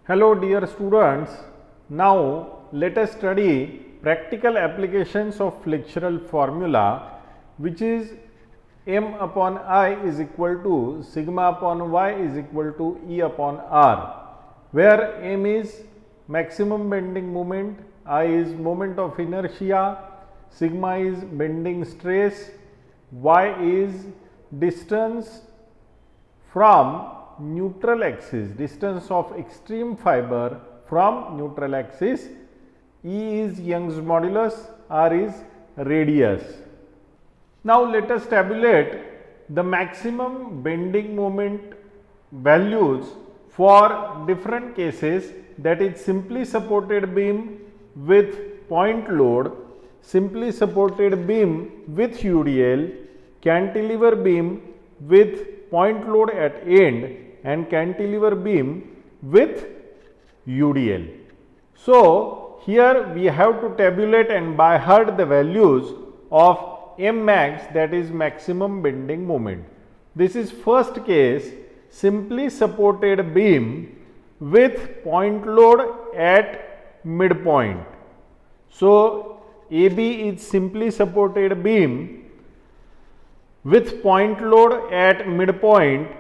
Hello dear students, now let us study practical applications of flexural formula, which is m upon I is equal to sigma upon y is equal to E upon R, where m is maximum bending moment, I is moment of inertia, sigma is bending stress, y is distance from neutral axis, distance of extreme fiber from neutral axis, E is Young's modulus, R is radius. Now let us tabulate the maximum bending moment values for different cases, that is simply supported beam with point load, simply supported beam with UDL, cantilever beam with point load at end, and cantilever beam with UDL. So, here we have to tabulate and by heart the values of M max, that is maximum bending moment. This is first case, simply supported beam with point load at midpoint. So, AB is simply supported beam with point load at midpoint.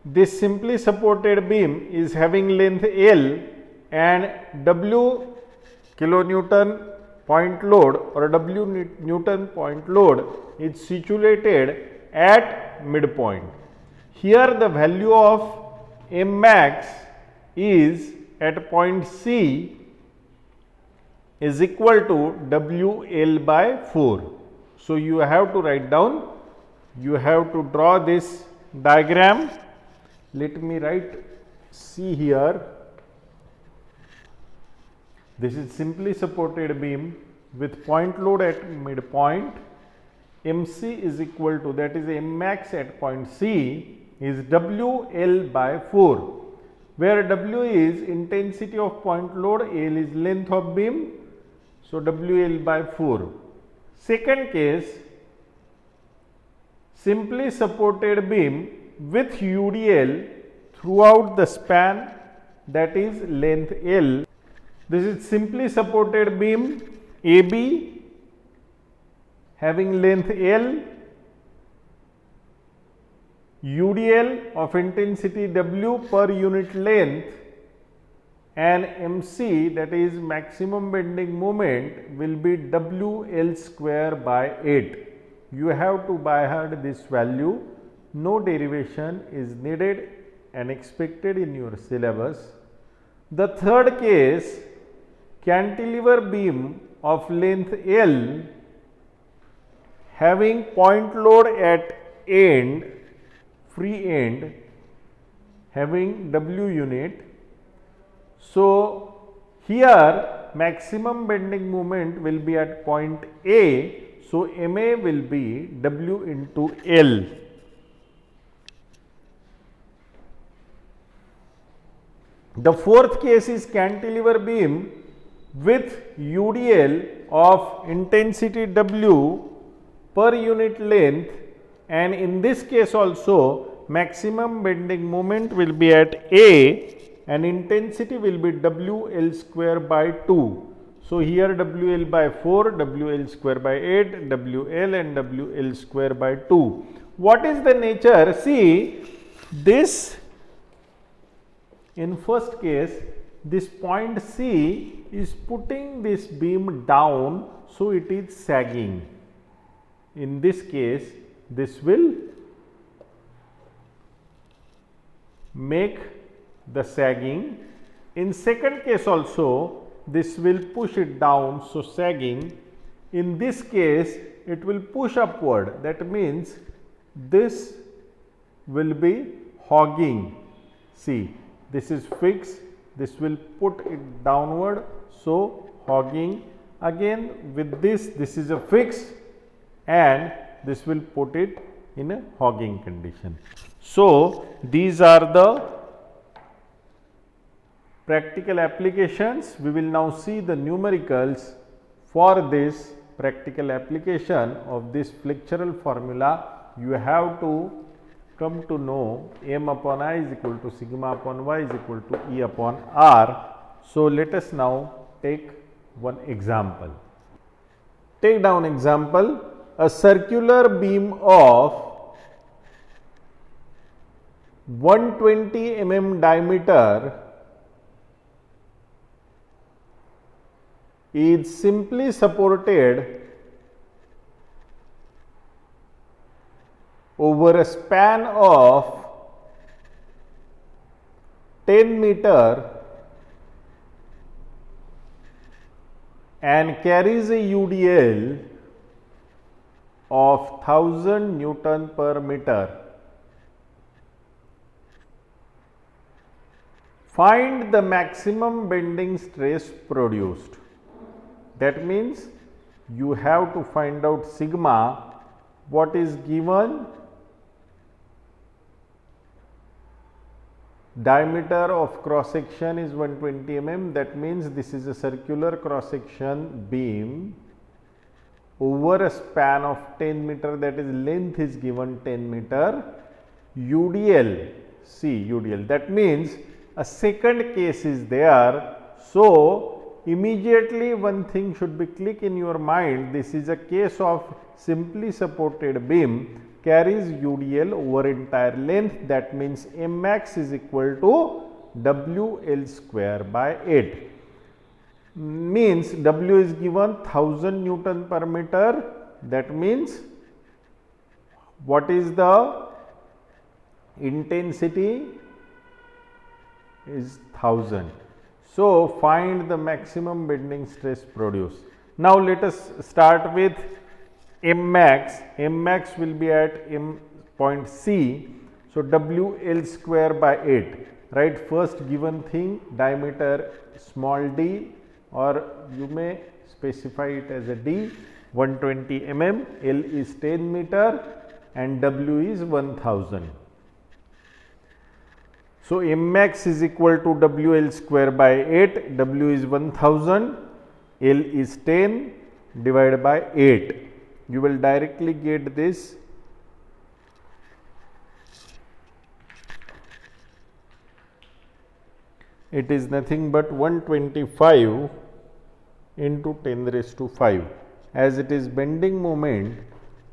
This simply supported beam is having length L and W kilonewton point load or W Newton point load is situated at midpoint. Here the value of M max is at point C is equal to WL by 4. So, you have to write down, you have to draw this diagram. Let me write C here. This is simply supported beam with point load at midpoint. MC is equal to, that is M max at point C is WL by 4, where W is intensity of point load, L is length of beam. So, WL by 4. Second case, simply supported beam with UDL throughout the span, that is length L. This is simply supported beam AB having length L, UDL of intensity W per unit length, and MC, that is maximum bending moment, will be WL square by 8. You have to by heart this value. No derivation is needed and expected in your syllabus. The third case, cantilever beam of length L having point load at end, free end, having W unit. So, here maximum bending moment will be at point A. So, MA will be W into L. The fourth case is cantilever beam with UDL of intensity W per unit length, and in this case also maximum bending moment will be at A and intensity will be WL square by 2. So, here WL by 4, WL square by 8, WL and WL square by 2. What is the nature? See, this in first case, this point C is putting this beam down, so it is sagging. In this case, this will make the sagging. In second case also, this will push it down, so sagging. In this case, it will push upward, that means this will be hogging. See, this is fixed, this will put it downward, so hogging. Again with this, this is a fix and this will put it in a hogging condition. So, these are the practical applications. We will now see the numericals for this practical application of this flexural formula. You have to come to know m upon I is equal to sigma upon y is equal to E upon R. So, let us now take one example. Take down example, a circular beam of 120 mm diameter is simply supported over a span of 10 meter and carries a UDL of 1000 Newton per meter. Find the maximum bending stress produced. That means you have to find out sigma. What is given? Diameter of cross section is 120 mm. That means this is a circular cross section beam over a span of 10 meter, that is length is given 10 meter. UDL, see UDL, that means a second case is there. So, immediately one thing should be click in your mind, this is a case of simply supported beam carries UDL over entire length, that means M max is equal to WL square by 8. Means W is given 1000 Newton per meter, that means what is the intensity is 1000. So, find the maximum bending stress produced. Now, let us start with M max. M max will be at M point C. So, WL square by 8, right. First given thing, diameter small d, or you may specify it as a d, 120 mm, L is 10 meter and W is 1000. So, M max is equal to WL square by 8, W is 1000, L is 10 divided by 8. You will directly get this. It is nothing but 125 into 10 raised to 5. As it is bending moment,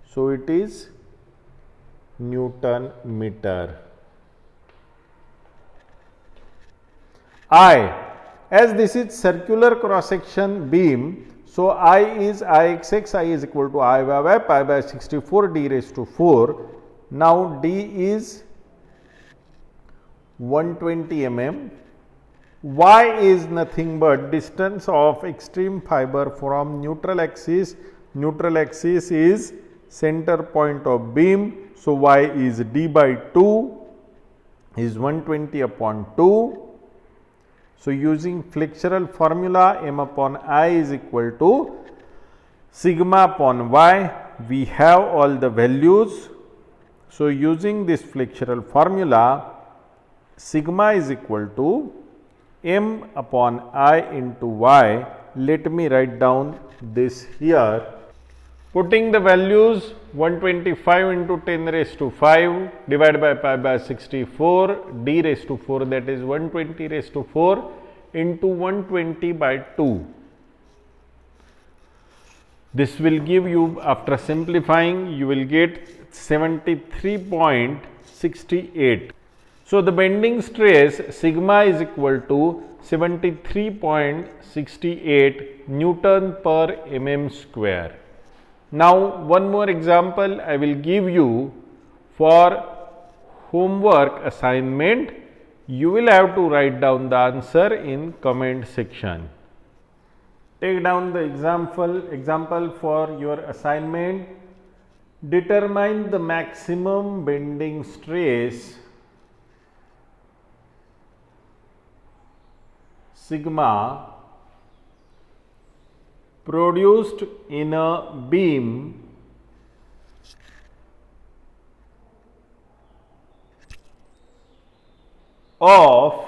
so it is Newton meter. I, as this is circular cross section beam, so I is Ixx, I is equal to I by y, pi by 64 d raised to 4. Now, d is 120 mm, y is nothing but distance of extreme fiber from neutral axis. Neutral axis is center point of beam. So, y is d by 2 is 120 upon 2. So, using flexural formula, m upon I is equal to sigma upon y, we have all the values. So, using this flexural formula, sigma is equal to m upon I into y. Let me write down this here. Putting the values 125 into 10 raised to 5 divided by pi by 64 d raised to 4, that is 120 raised to 4 into 120 by 2. This will give you, after simplifying, you will get 73.68. So, the bending stress sigma is equal to 73.68 Newton per mm square. Now, one more example I will give you for homework assignment. You will have to write down the answer in comment section. Take down the example for your assignment. Determine the maximum bending stress sigma produced in a beam of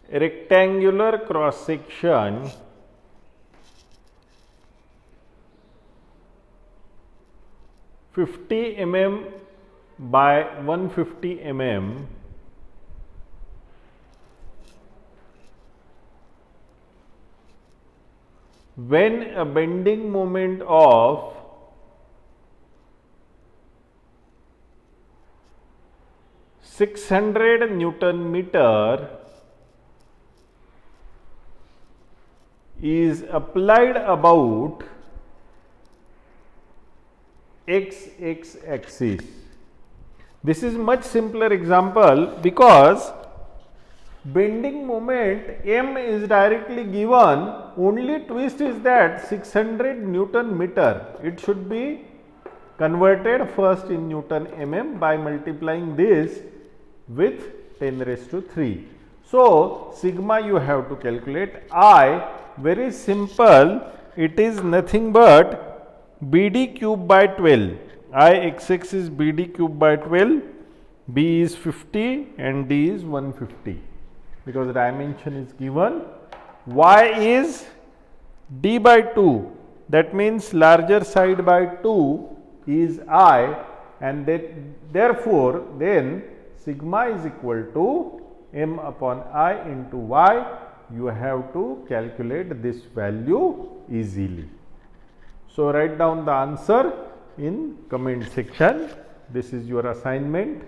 rectangular cross section 50 mm by 150 mm, when a bending moment of 600 Newton meter is applied about x axis. This is much simpler example because bending moment M is directly given, only twist is that 600 Newton meter. It should be converted first in Newton mm by multiplying this with 10 raised to 3. So, sigma you have to calculate. I, very simple, it is nothing but BD cube by 12. I XX is BD cube by 12, B is 50 and D is 150 because dimension is given. Y is D by 2, that means larger side by 2 is I, and therefore then sigma is equal to M upon I into Y. You have to calculate this value easily. So, write down the answer in comment section. This is your assignment.